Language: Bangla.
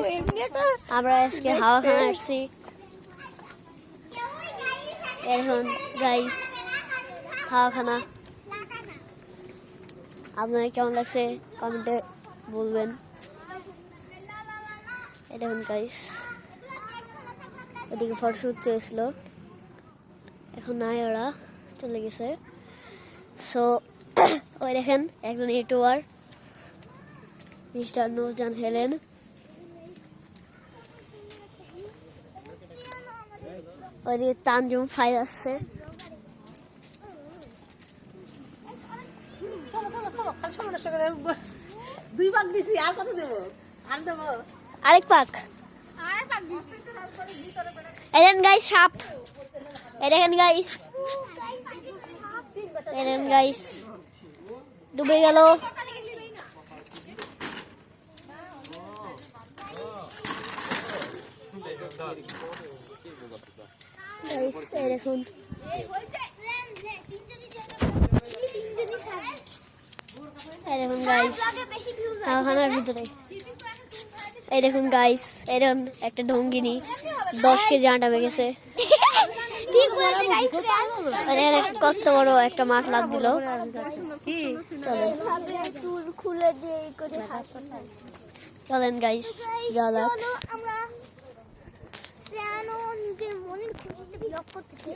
গাইস, আমরা আজকে হাওয়া খানা আসছি। এখন গাইস হাওয়া খানা আপনাদের কেমন লাগছে কমেন্টে বলবেন। এটা এখন গাইস ওদিকে ফটোশুট চলছিল, এখন নাই, ওরা চলে গেছে। সো ওই দেখেন একজন ইউটিউবার মিস্টার নূরজান হেলেন, ওইদিকে তানজুম ফাইল আসছে। দুই ভাগ দিছি, আর কত দেবো? আর দেবো আরেক পাক। এলেন গাইস সাপ, এই দেখেন গাইস, এলেন গাইস ডুবে গেল। এই দেখুন গাইস খানার ভিতরে, এই দেখুন গাইস, এই দেখুন একটা ঢঙ্গিনী 10 কেজি আটা বেগেছে। কত বড় একটা মাছ লাভ দিল। চলেন গাইস যাওয়া যাক। নিজের মনের খুশিতে ব্লগ করতেছে।